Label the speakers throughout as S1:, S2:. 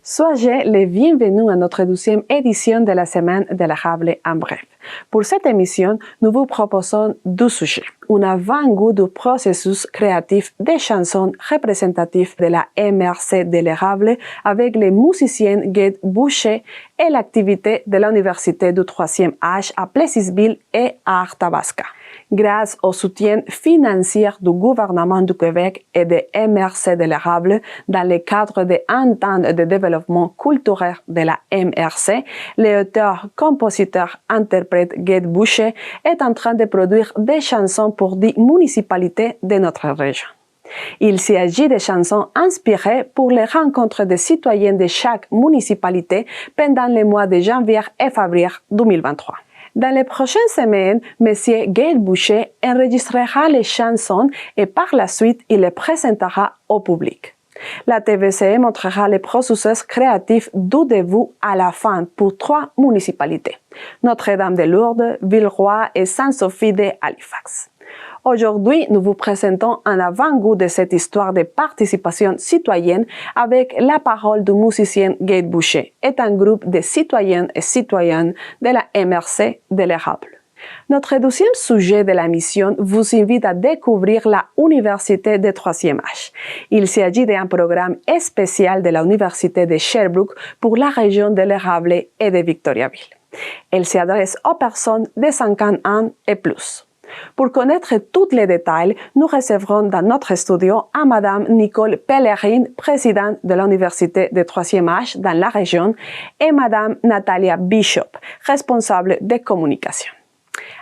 S1: Soyez les bienvenus à notre 12e édition de la Semaine de l'érable en bref. Pour cette émission, nous vous proposons deux sujets. Un avant-goût du processus créatif des chansons représentatives de la MRC de l'érable avec les musiciens Gued Boucher et l'activité de l'Université du 3e âge à Plessisville et à Arthabasca. Grâce au soutien financier du gouvernement du Québec et de MRC de l'érable, dans le cadre des ententes de développement culturel de la MRC, l'auteur, compositeur, interprète Gued Boucher est en train de produire des chansons pour 10 municipalités de notre région. Il s'agit de chansons inspirées pour les rencontres des citoyens de chaque municipalité pendant les mois de janvier et février 2023. Dans les prochaines semaines, M. Gued Boucher enregistrera les chansons et par la suite, il les présentera au public. La TVC montrera le processus créatif du début à la fin pour 3 municipalités, Notre-Dame-de-Lourdes, Villeroy et Sainte-Sophie de Halifax. Aujourd'hui, nous vous présentons un avant-goût de cette histoire de participation citoyenne avec la parole du musicien Gued Boucher et un groupe de citoyennes et citoyens de la MRC de l'érable. Notre deuxième sujet de la mission vous invite à découvrir la Université de 3e âge. Il s'agit d'un programme spécial de l'Université de Sherbrooke pour la région de l'érable et de Victoriaville. Elle s'adresse aux personnes de 50 ans et plus. Pour connaître tous les détails, nous recevrons dans notre studio à Madame Nicole Pellerin, présidente de l'Université de 3e âge dans la région, et Madame Natalia Bishop, responsable de communication.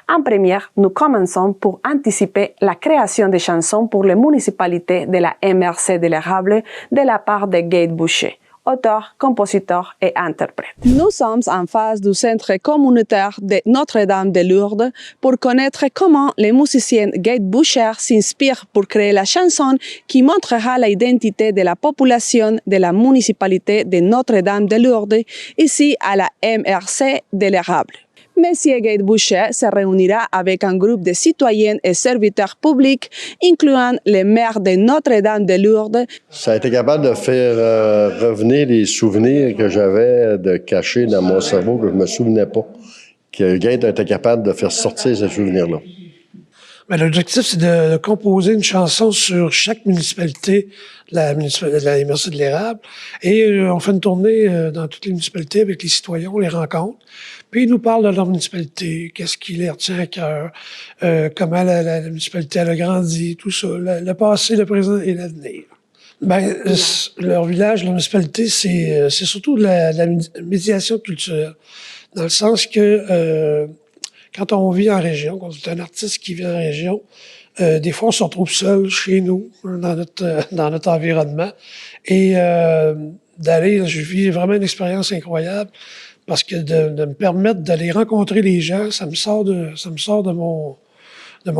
S1: En première, nous commençons pour anticiper la création de chansons pour les municipalités de la MRC de l'érable de la part de Gued Boucher, auteur, compositeur et interprète. Nous sommes en face du centre communautaire de Notre-Dame-de-Lourdes pour connaître comment les musiciens Gued Boucher s'inspirent pour créer la chanson qui montrera l'identité de la population de la municipalité de Notre-Dame-de-Lourdes, ici à la MRC de l'érable. Monsieur Gued Boucher se réunira avec un groupe de citoyens et serviteurs publics, incluant le maire de Notre-Dame-de-Lourdes.
S2: Ça a été capable de faire revenir les souvenirs que j'avais de cachés dans mon cerveau que je ne me souvenais pas. Que Gued a été capable de faire sortir ces souvenirs-là.
S3: L'objectif, c'est de composer une chanson sur chaque municipalité de la MRC de l'érable. Et on fait une tournée dans toutes les municipalités avec les citoyens, on les rencontre. Puis ils nous parlent de leur municipalité, qu'est-ce qui les retient à cœur, comment la municipalité a grandi, tout ça, le passé, le présent et l'avenir. Leur village, leur municipalité, c'est surtout de la médiation culturelle, dans le sens que quand on vit en région, quand on est un artiste qui vit en région, des fois on se retrouve seul chez nous, dans notre environnement, et je vis vraiment une expérience incroyable. Parce que de me permettre d'aller rencontrer les gens, ça me sort de mon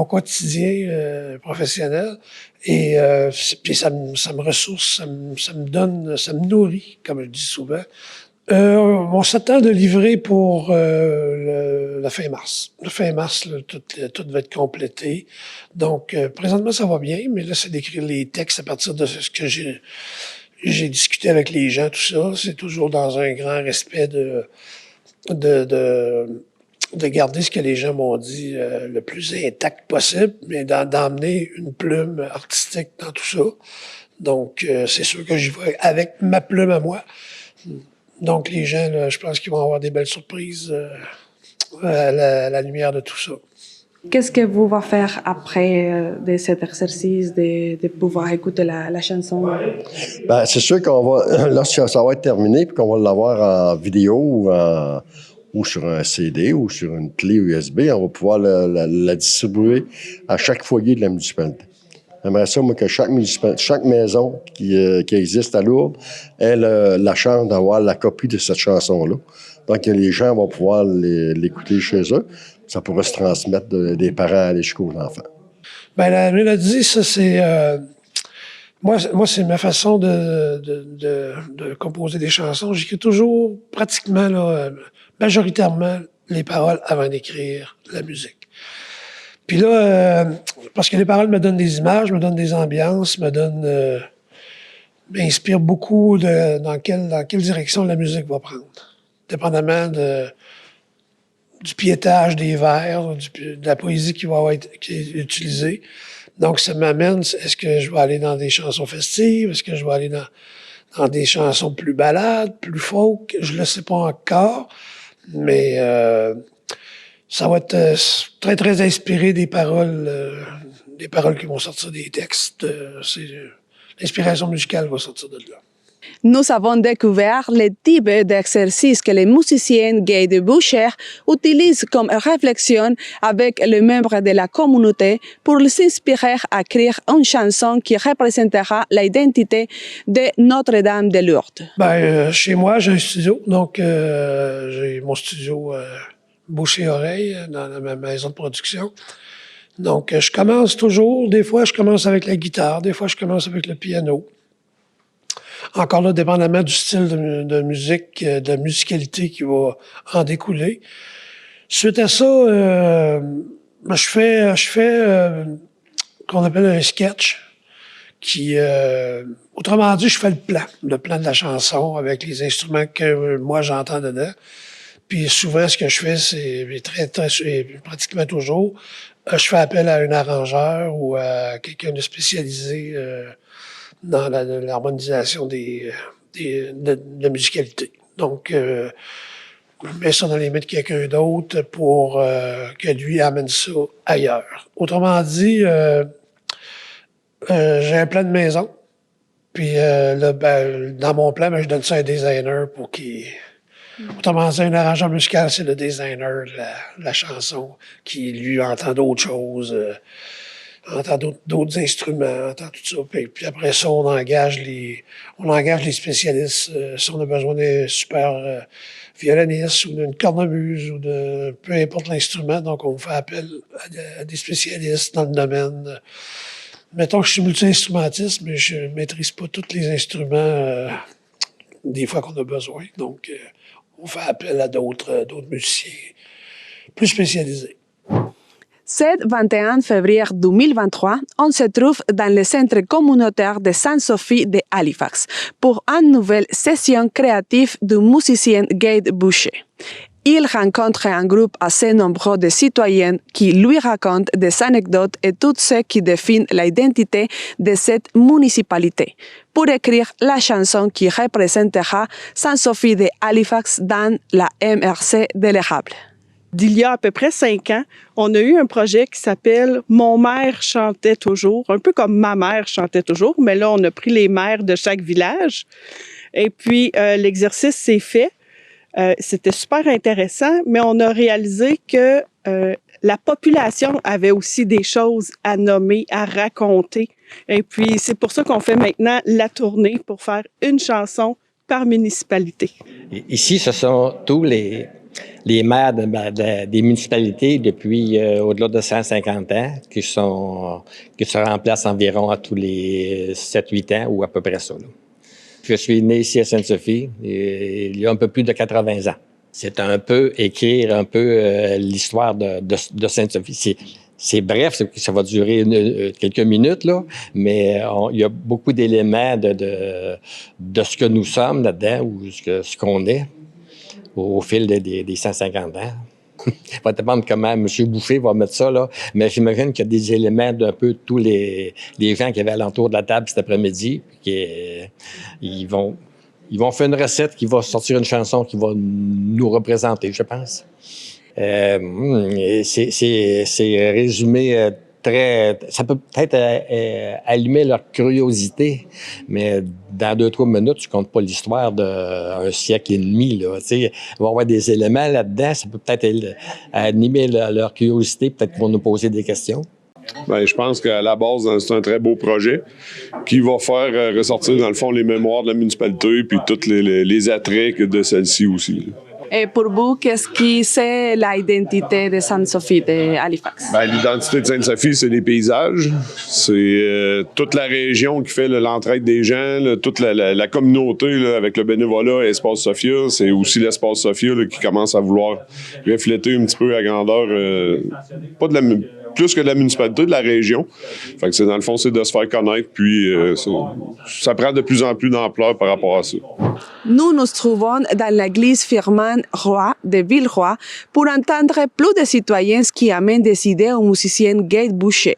S3: quotidien professionnel. Et puis ça me ressource, ça me nourrit, comme je dis souvent. On s'attend de livrer pour la fin mars. Le fin mars, là, tout va être complété. Donc, présentement, ça va bien, mais là, c'est d'écrire les textes à partir de ce que j'ai discuté avec les gens, tout ça. C'est toujours dans un grand respect de garder ce que les gens m'ont dit le plus intact possible, mais d'emmener une plume artistique dans tout ça. Donc, c'est sûr que j'y vais avec ma plume à moi. Donc, les gens, là, je pense qu'ils vont avoir des belles surprises à la lumière de tout ça.
S1: Qu'est-ce que vous va faire après de cet exercice de pouvoir écouter la chanson?
S2: C'est sûr qu'on va, lorsque ça va être terminé, puis qu'on va l'avoir en vidéo ou sur un CD ou sur une clé USB, on va pouvoir la distribuer à chaque foyer de la municipalité. J'aimerais ça, moi, que chaque maison qui existe à Lourdes ait la chance d'avoir la copie de cette chanson-là. Donc, les gens vont pouvoir l'écouter chez eux. Ça pourrait se transmettre des parents jusqu'aux enfants.
S3: La mélodie, ça, c'est... Moi, c'est ma façon de composer des chansons. J'écris toujours, pratiquement, là, majoritairement, les paroles avant d'écrire la musique. Puis là, parce que les paroles me donnent des images, me donnent des ambiances, me donnent m'inspire beaucoup dans quelle direction la musique va prendre. Dépendamment du piétage des vers, de la poésie qui est utilisée. Donc, ça m'amène, est-ce que je vais aller dans des chansons festives? Est-ce que je vais aller dans des chansons plus ballades, plus folk? Je le sais pas encore, mais ça va être très, très inspiré des paroles qui vont sortir des textes. L'inspiration musicale va sortir de là.
S1: Nous avons découvert les types d'exercices que les musiciens gays de Boucher utilisent comme réflexion avec les membres de la communauté pour s'inspirer à écrire une chanson qui représentera l'identité de Notre-Dame de Lourdes.
S3: Chez moi, j'ai un studio, donc j'ai mon studio Boucher-Oreille dans ma maison de production. Donc, je commence toujours, des fois je commence avec la guitare, des fois je commence avec le piano. Encore là, dépendamment du style de musique, de la musicalité qui va en découler. Suite à ça, je fais qu'on appelle un sketch qui, autrement dit, je fais le plan de la chanson avec les instruments que moi j'entends dedans. Puis souvent, ce que je fais, c'est pratiquement toujours, je fais appel à un arrangeur ou à quelqu'un de spécialisé dans l'harmonisation de la musicalité. Donc, je mets ça dans les mains de quelqu'un d'autre pour que lui amène ça ailleurs. Autrement dit, j'ai un plan de maison, puis là, dans mon plan, je donne ça à un designer pour qu'il... Autrement dit, un arrangeur musical, c'est le designer de la chanson qui, lui, entend d'autres choses, entend d'autres instruments, entend tout ça. Puis après ça, on engage les spécialistes. Si on a besoin d'un super violoniste ou d'une cornemuse ou de peu importe l'instrument, donc on fait appel à des spécialistes dans le domaine. Mettons que je suis multi-instrumentiste, mais je maîtrise pas tous les instruments des fois qu'on a besoin. Donc, on fait appel à d'autres musiciens plus spécialisés.
S1: Ce 21 février 2023, on se trouve dans le centre communautaire de Sainte-Sophie de Halifax pour une nouvelle session créative du musicien Gade Boucher. Il rencontre un groupe assez nombreux de citoyens qui lui racontent des anecdotes et tout ce qui définit l'identité de cette municipalité pour écrire la chanson qui représentera Sainte-Sophie de Halifax dans la MRC de l'érable.
S4: D'il y a à peu près 5 ans, on a eu un projet qui s'appelle « Mon maire chantait toujours », un peu comme « Ma mère chantait toujours », mais là, on a pris les maires de chaque village. Et puis, l'exercice s'est fait. C'était super intéressant, mais on a réalisé que la population avait aussi des choses à nommer, à raconter. Et puis, c'est pour ça qu'on fait maintenant la tournée pour faire une chanson par municipalité.
S5: Ici, ce sont tous les maires des municipalités depuis au-delà de 150 ans qui se remplacent environ à tous les 7-8 ans ou à peu près ça. Là. Je suis né ici à Sainte-Sophie il y a un peu plus de 80 ans. C'est un peu écrire un peu l'histoire de Sainte-Sophie. C'est bref, ça va durer quelques minutes, là, mais il y a beaucoup d'éléments de ce que nous sommes là-dedans ou ce qu'on est au fil des 150 ans. Ça va dépendre comment M. Boucher va mettre ça, là. Mais j'imagine qu'il y a des éléments d'un peu tous les gens qui avaient alentour de la table cet après-midi. Ils vont faire une recette qui va sortir une chanson qui va nous représenter, je pense. C'est résumé ça peut peut-être allumer leur curiosité, mais dans 2-3 minutes, tu comptes pas l'histoire d'un siècle et demi, là. Tu sais, il va y avoir des éléments là-dedans, ça peut peut-être animer leur curiosité, peut-être qu'ils vont nous poser des questions.
S6: Bien, je pense qu'à la base, c'est un très beau projet qui va faire ressortir, dans le fond, les mémoires de la municipalité puis tous les attraits de celle-ci aussi, là.
S1: Et pour vous, qu'est-ce qui c'est l'identité de Sainte-Sophie de Halifax?
S6: Bien, l'identité de Sainte-Sophie, c'est les paysages. C'est toute la région qui fait l'entraide des gens, là, toute la communauté là, avec le bénévolat et Espace Sophia. C'est aussi l'Espace Sophia là, qui commence à vouloir refléter un petit peu à grandeur, pas de plus que de la municipalité, de la région. Fait que c'est dans le fond, c'est de se faire connaître, puis ça prend de plus en plus d'ampleur par rapport à ça.
S1: Nous nous trouvons dans l'église Firmin Roy de Villeroy pour entendre plus de citoyens qui amènent des idées au musicien Gate Boucher.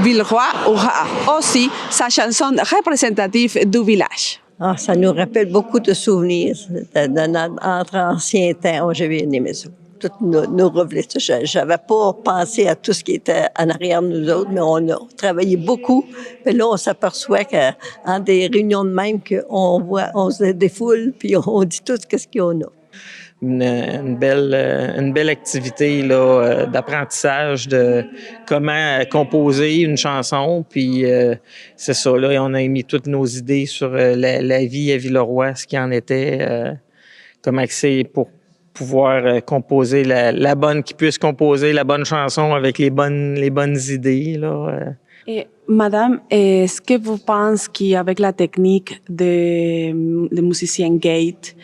S1: Villeroy aura aussi sa chanson représentative du village.
S7: Ah, ça nous rappelle beaucoup de souvenirs entre anciens temps. Oh, j'ai bien aimé ça. Toutes nos reflets. J'avais pas pensé à tout ce qui était en arrière de nous autres, mais on a travaillé beaucoup. Puis là, on s'aperçoit qu'en des réunions de même, on se défoule, puis on dit tout ce qu'on a.
S8: Une belle activité là, d'apprentissage de comment composer une chanson. Puis c'est ça, là, on a mis toutes nos idées sur la vie à Villeroy, ce qui en était, comment c'est pour pouvoir composer la bonne, qui puisse composer la bonne chanson avec les bonnes idées, là.
S1: Et, Madame, est-ce que vous pensez qu'avec la technique de musicien Gate,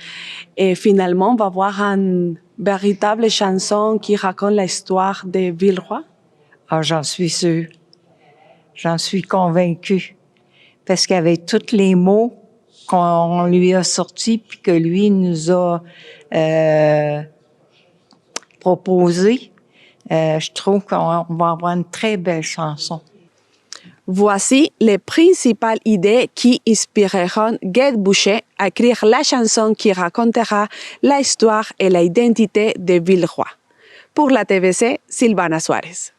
S1: et finalement, on va avoir une véritable chanson qui raconte l'histoire de Villeroy?
S9: Ah, j'en suis sûre. J'en suis convaincue. Parce qu'avec tous les mots qu'on lui a sortis puis que lui nous a proposés, je trouve qu'on va avoir une très belle chanson.
S1: Voici les principales idées qui inspireront Gate Boucher à écrire la chanson qui racontera l'histoire et l'identité de Villeroy. Pour la TVC, Silvana Suarez.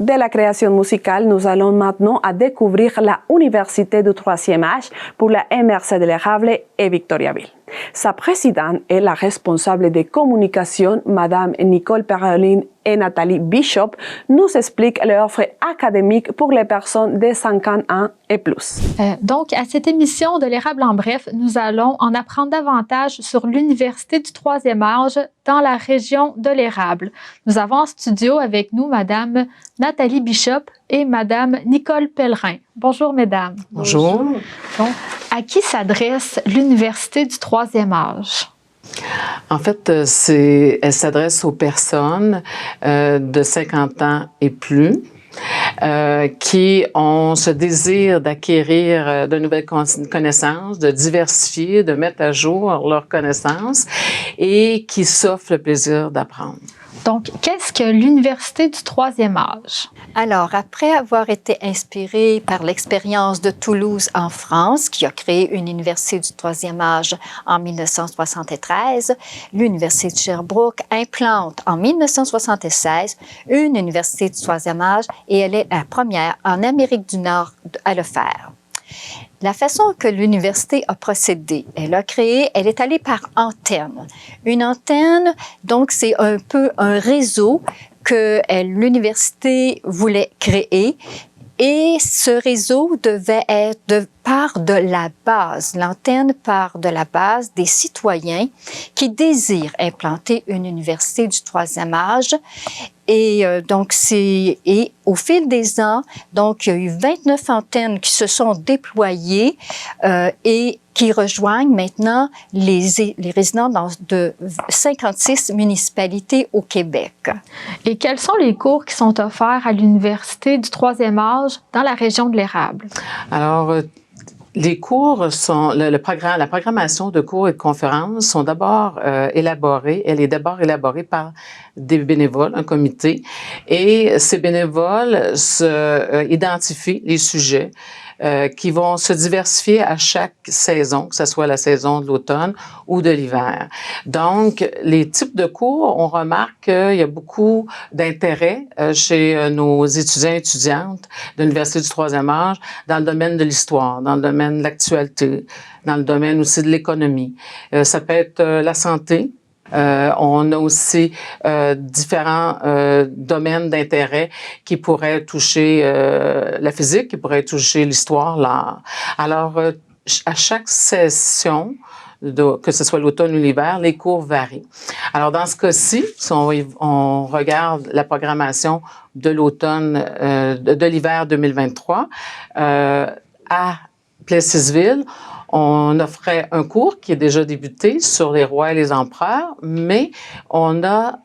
S1: De la création musicale, nous allons maintenant à découvrir la Université du troisième âge pour la MRC de l'Érable et Victoriaville. Sa présidente est la responsable de communication, Madame Nicole Pereline et Nathalie Bishop, nous expliquent l'offre académique pour les personnes de 50 ans et plus.
S10: Donc, à cette émission de l'Érable en bref, nous allons en apprendre davantage sur l'Université du troisième âge dans la région de l'Érable. Nous avons en studio avec nous Madame Nathalie Bishop et Madame Nicole Pellerin. Bonjour, mesdames.
S11: Bonjour.
S10: Donc, à qui s'adresse l'Université du troisième âge?
S11: En fait, elle s'adresse aux personnes de 50 ans et plus qui ont ce désir d'acquérir de nouvelles connaissances, de diversifier, de mettre à jour leurs connaissances et qui s'offrent le plaisir d'apprendre.
S10: Donc, qu'est-ce que l'Université du troisième âge?
S12: Alors, après avoir été inspirée par l'expérience de Toulouse en France, qui a créé une université du troisième âge en 1973, l'Université de Sherbrooke implante en 1976 une université du troisième âge et elle est la première en Amérique du Nord à le faire. La façon que l'université a procédé, elle est allée par antenne. Une antenne, donc, c'est un peu un réseau que l'université voulait créer. Et ce réseau devait être part de la base. L'antenne part de la base des citoyens qui désirent implanter une université du troisième âge. Et donc, au fil des ans, donc, il y a eu 29 antennes qui se sont déployées et qui rejoignent maintenant les résidents de 56 municipalités au Québec.
S10: Et quels sont les cours qui sont offerts à l'Université du troisième âge dans la région de l'Érable?
S11: Alors, les cours sont, la programmation de cours et de conférences sont d'abord élaborée. Elle est d'abord élaborée par des bénévoles, un comité. Et ces bénévoles identifient les sujets qui vont se diversifier à chaque saison, que ce soit la saison de l'automne ou de l'hiver. Donc, les types de cours, on remarque qu'il y a beaucoup d'intérêt chez nos étudiants et étudiantes de l'Université du troisième âge dans le domaine de l'histoire, dans le domaine de l'actualité, dans le domaine aussi de l'économie. Ça peut être la santé. On a aussi différents domaines d'intérêt qui pourraient toucher la physique, qui pourraient toucher l'histoire, l'art. Alors, à chaque session, que ce soit l'automne ou l'hiver, les cours varient. Alors, dans ce cas-ci, si on regarde la programmation de l'automne, de l'hiver 2023, à Plessisville, on offrait un cours qui est déjà débuté sur les rois et les empereurs, mais on a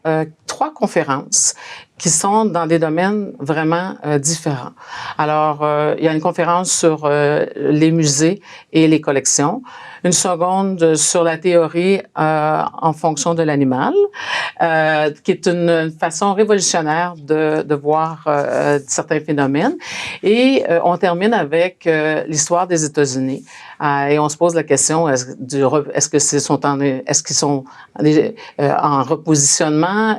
S11: 3 conférences qui sont dans des domaines vraiment différents. Alors, il y a une conférence sur les musées et les collections, une seconde sur la théorie en fonction de l'animal, qui est une façon révolutionnaire de voir certains phénomènes. Et on termine avec l'histoire des États-Unis. Et on se pose la question, est-ce qu'ils sont en repositionnement?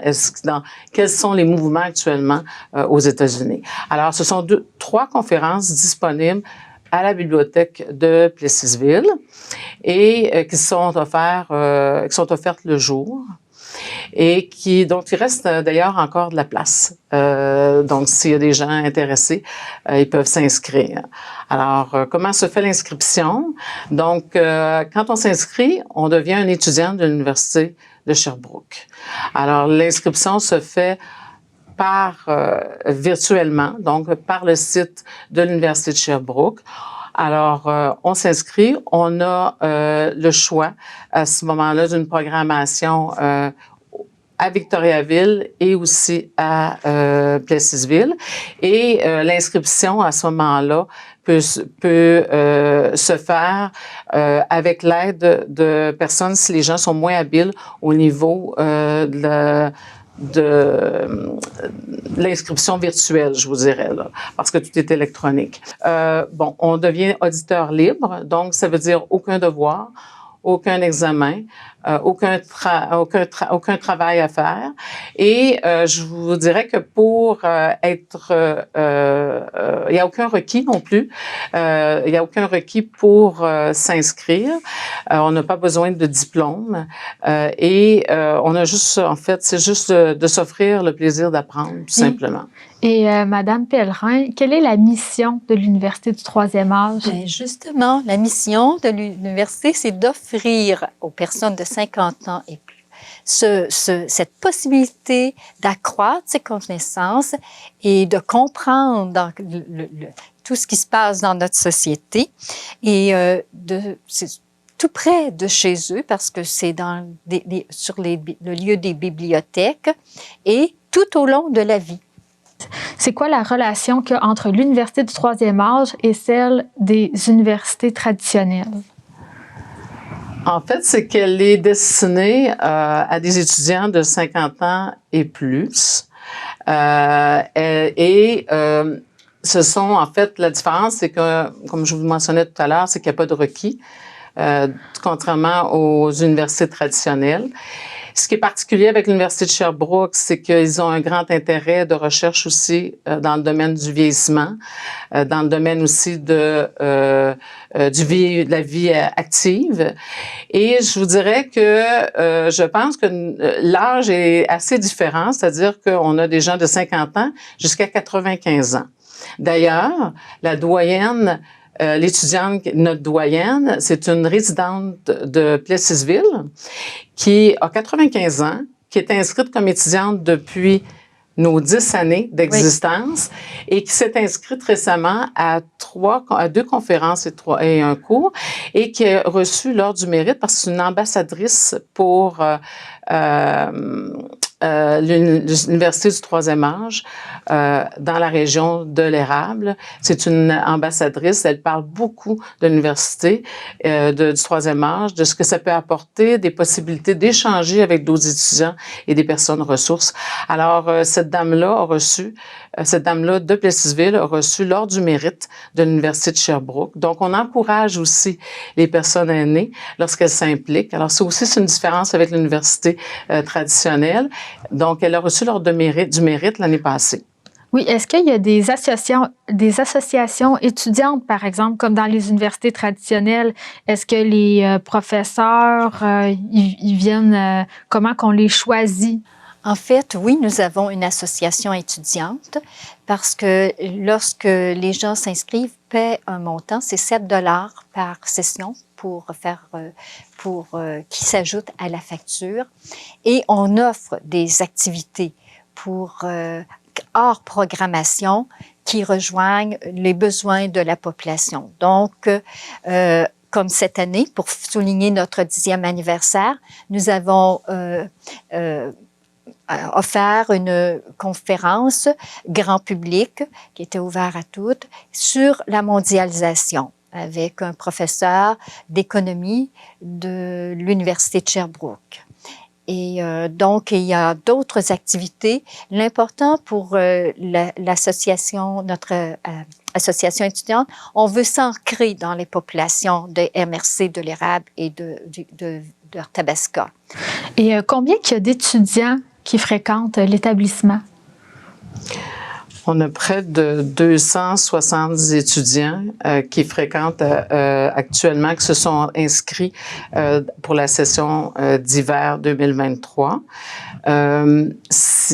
S11: Quels sont les mouvements actuellement aux États-Unis? Alors, ce sont 3 conférences disponibles à la bibliothèque de Plessisville et qui sont offertes le jour. Et donc il reste d'ailleurs encore de la place. Donc, s'il y a des gens intéressés, ils peuvent s'inscrire. Alors, comment se fait l'inscription? Donc, quand on s'inscrit, on devient un étudiant de l'Université de Sherbrooke. Alors, l'inscription se fait virtuellement, donc par le site de l'Université de Sherbrooke. Alors, on s'inscrit, on a le choix à ce moment-là d'une programmation à Victoriaville et aussi à Plessisville. Et l'inscription à ce moment-là peut se faire avec l'aide de personnes si les gens sont moins habiles au niveau de l'inscription virtuelle, je vous dirais, là, parce que tout est électronique. On devient auditeur libre, donc ça veut dire aucun devoir, aucun examen, aucun travail à faire. Et je vous dirais que pour il n'y a aucun requis non plus. Il n'y a aucun requis pour s'inscrire. On n'a pas besoin de diplôme. Et on a juste, en fait, c'est juste de s'offrir le plaisir d'apprendre, tout simplement.
S10: Et Madame Pellerin, quelle est la mission de l'Université du troisième âge?
S12: Bien, justement, la mission de l'université, c'est d'offrir aux personnes de 50 ans et plus cette possibilité d'accroître ses connaissances et de comprendre tout ce qui se passe dans notre société. Et c'est tout près de chez eux parce que c'est sur le lieu des bibliothèques et tout au long de la vie.
S10: C'est quoi la relation qu'il y a entre l'Université du troisième âge et celle des universités traditionnelles?
S11: En fait, c'est qu'elle est destinée à des étudiants de 50 ans et plus. Ce sont, en fait, la différence, c'est que, comme je vous le mentionnais tout à l'heure, c'est qu'il n'y a pas de requis, contrairement aux universités traditionnelles. Ce qui est particulier avec l'Université de Sherbrooke, c'est qu'ils ont un grand intérêt de recherche aussi dans le domaine du vieillissement, dans le domaine aussi de la vie active. Et je vous dirais que je pense que l'âge est assez différent, c'est-à-dire qu'on a des gens de 50 ans jusqu'à 95 ans. D'ailleurs, la doyenne, l'étudiante, notre doyenne, c'est une résidente de Plessisville qui a 95 ans, qui est inscrite comme étudiante depuis nos 10 années d'existence et qui s'est inscrite récemment à 2 conférences et un cours et qui a reçu l'Ordre du Mérite parce que c'est une ambassadrice pour l'Université du troisième âge dans la région de l'Érable. C'est une ambassadrice, elle parle beaucoup de l'Université du troisième âge, de ce que ça peut apporter, des possibilités d'échanger avec d'autres étudiants et des personnes ressources. Alors, cette dame-là de Plessisville a reçu l'Ordre du Mérite de l'Université de Sherbrooke. Donc, on encourage aussi les personnes aînées lorsqu'elles s'impliquent. Alors, ça aussi, c'est une différence avec l'université traditionnelle. Donc, elle a reçu l'Ordre du Mérite l'année passée.
S10: Oui, est-ce qu'il y a des associations étudiantes, par exemple, comme dans les universités traditionnelles? Est-ce que les professeurs, ils viennent, comment qu'on les choisit?
S12: En fait, oui, nous avons une association étudiante parce que lorsque les gens s'inscrivent, paient un montant, c'est 7 $ par session qui s'ajoute à la facture. Et on offre des activités hors programmation qui rejoignent les besoins de la population. Donc, comme cette année, pour souligner notre 10e anniversaire, nous avons offert une conférence grand public qui était ouverte à toutes sur la mondialisation avec un professeur d'économie de l'Université de Sherbrooke. Et donc, il y a d'autres activités. L'important pour l'association, notre association étudiante, on veut s'ancrer dans les populations de MRC, de l'érable et de Arthabasca.
S10: Et combien il y a d'étudiants qui fréquentent l'établissement?
S11: On a près de 270 étudiants qui fréquentent actuellement, qui se sont inscrits pour la session d'hiver 2023.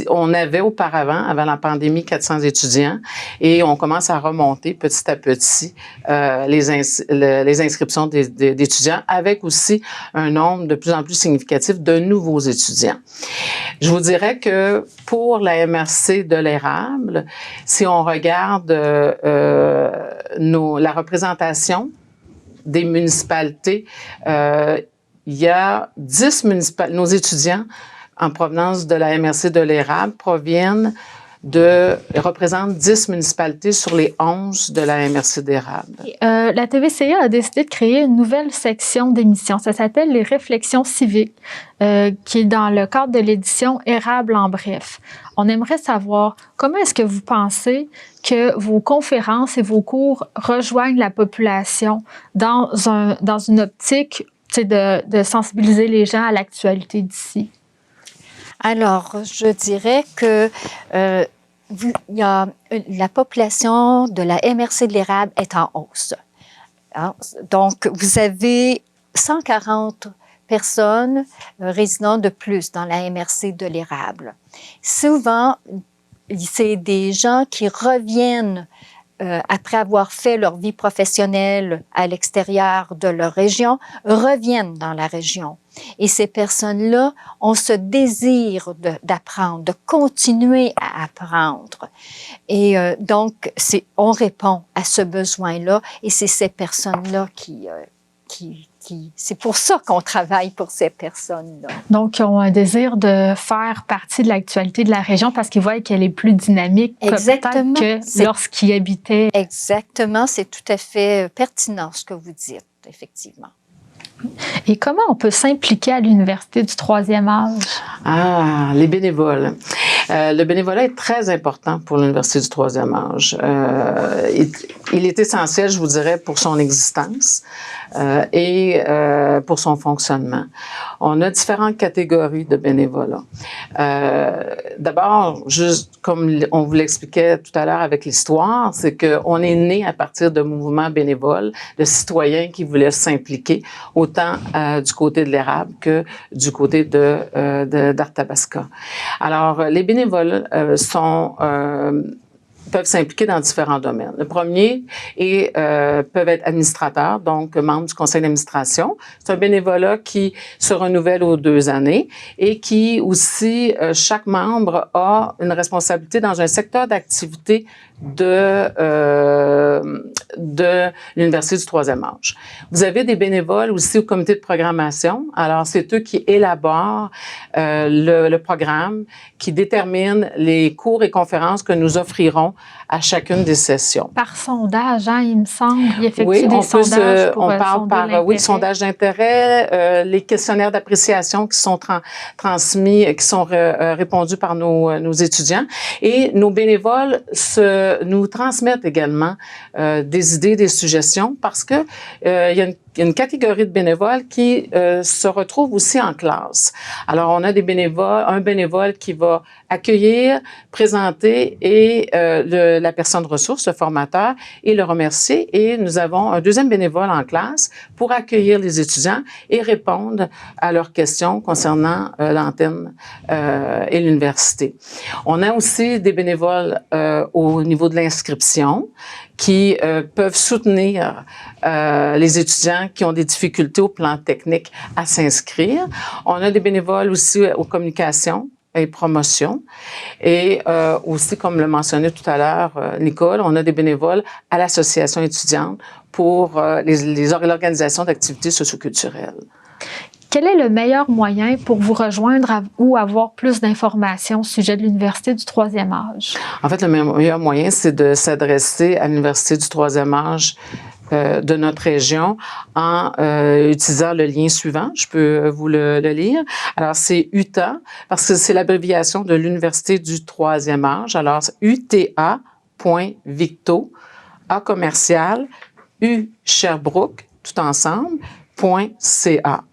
S11: On avait auparavant, avant la pandémie, 400 étudiants et on commence à remonter petit à petit les inscriptions d'étudiants avec aussi un nombre de plus en plus significatif de nouveaux étudiants. Je vous dirais que pour la MRC de l'érable, si on regarde la représentation des municipalités, il y a 10 municipalités. Nos étudiants en provenance de la MRC de l'érable représentent 10 municipalités sur les 11 de la MRC d'érable.
S10: La TVCA a décidé de créer une nouvelle section d'émission. Ça s'appelle les réflexions civiques, qui est dans le cadre de l'édition Érable en bref. On aimerait savoir comment est-ce que vous pensez que vos conférences et vos cours rejoignent la population dans une optique de sensibiliser les gens à l'actualité d'ici?
S12: Alors, je dirais que la population de la MRC de l'érable est en hausse. Hein? Donc, vous avez 140 personnes résidant de plus dans la MRC de l'érable. Souvent, c'est des gens qui reviennent après avoir fait leur vie professionnelle à l'extérieur de leur région, reviennent dans la région. Et ces personnes-là ont ce désir d'apprendre, de continuer à apprendre. Et donc, on répond à ce besoin-là et c'est ces personnes-là c'est pour ça qu'on travaille pour ces personnes-là.
S10: Donc, ils ont un désir de faire partie de l'actualité de la région parce qu'ils voient qu'elle est plus dynamique que lorsqu'ils habitaient.
S12: Exactement, c'est tout à fait pertinent ce que vous dites, effectivement.
S10: Et comment on peut s'impliquer à l'Université du troisième âge?
S11: Ah, les bénévoles. Le bénévolat est très important pour l'Université du troisième âge. Il est essentiel, je vous dirais, pour son existence et pour son fonctionnement. On a différentes catégories de bénévolat. D'abord, juste comme on vous l'expliquait tout à l'heure avec l'histoire, c'est qu'on est né à partir de mouvements bénévoles, de citoyens qui voulaient s'impliquer, autant du côté de l'érable que du côté d'Arthabasca. Alors, les bénévoles peuvent s'impliquer dans différents domaines. Le premier peuvent être administrateurs, donc membres du conseil d'administration. C'est un bénévolat qui se renouvelle aux 2 années et qui aussi, chaque membre a une responsabilité dans un secteur d'activité de l'Université du troisième âge. Vous avez des bénévoles aussi au comité de programmation. Alors, c'est eux qui élaborent le programme, qui déterminent les cours et conférences que nous offrirons à chacune des sessions.
S10: Par sondage, hein, il me semble, il effectue des sondages pour
S11: on parle par sondage d'intérêt, les questionnaires d'appréciation qui sont transmis, qui sont répondus par nos étudiants. Et nos bénévoles nous transmettent également des idées, des suggestions, parce que il y a une catégorie de bénévoles qui se retrouve aussi en classe. Alors, on a un bénévole qui va accueillir, présenter et la personne ressource, le formateur, et le remercier. Et nous avons un deuxième bénévole en classe pour accueillir les étudiants et répondre à leurs questions concernant l'antenne et l'université. On a aussi des bénévoles au niveau de l'inscription qui peuvent soutenir les étudiants qui ont des difficultés au plan technique à s'inscrire. On a des bénévoles aussi aux communications et promotions. Et aussi, comme le mentionnait tout à l'heure Nicole, on a des bénévoles à l'association étudiante pour l'organisation d'activités socioculturelles.
S10: Quel est le meilleur moyen pour vous rejoindre ou avoir plus d'informations au sujet de l'Université du troisième âge?
S11: En fait, le meilleur moyen, c'est de s'adresser à l'Université du troisième âge de notre région en utilisant le lien suivant. Je peux vous le lire. Alors, c'est UTA, parce que c'est l'abréviation de l'Université du troisième âge. Alors, uta.victo, A commercial, U Sherbrooke, tout ensemble, .ca.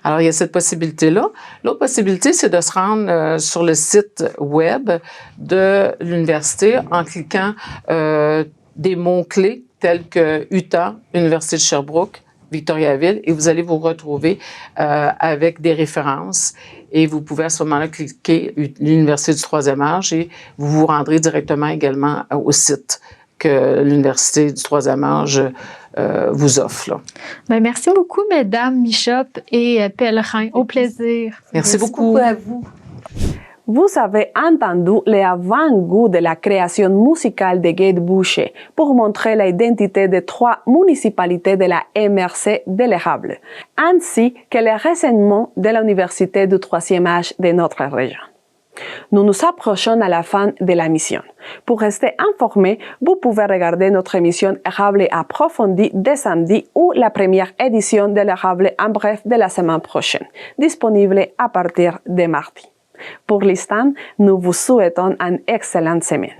S11: Alors, il y a cette possibilité-là. L'autre possibilité, c'est de se rendre sur le site web de l'université en cliquant des mots-clés tels que UTA, Université de Sherbrooke, Victoriaville, et vous allez vous retrouver avec des références. Et vous pouvez à ce moment-là cliquer l'Université du troisième âge et vous vous rendrez directement également au site que l'Université du troisième âge vous offre. Là.
S10: Bien, merci beaucoup, mesdames Michope et Pellerin. Au plaisir.
S11: Merci beaucoup
S7: à vous.
S1: Vous avez entendu les avant-goûts de la création musicale de Gate Boucher pour montrer l'identité des 3 municipalités de la MRC de l'Érable, ainsi que les renseignements de l'Université du troisième âge de notre région. Nous nous approchons à la fin de la mission. Pour rester informé, vous pouvez regarder notre émission Érable approfondie dès samedi ou la première édition de l'Érable en bref de la semaine prochaine, disponible à partir de mardi. Pour l'instant, nous vous souhaitons une excellente semaine.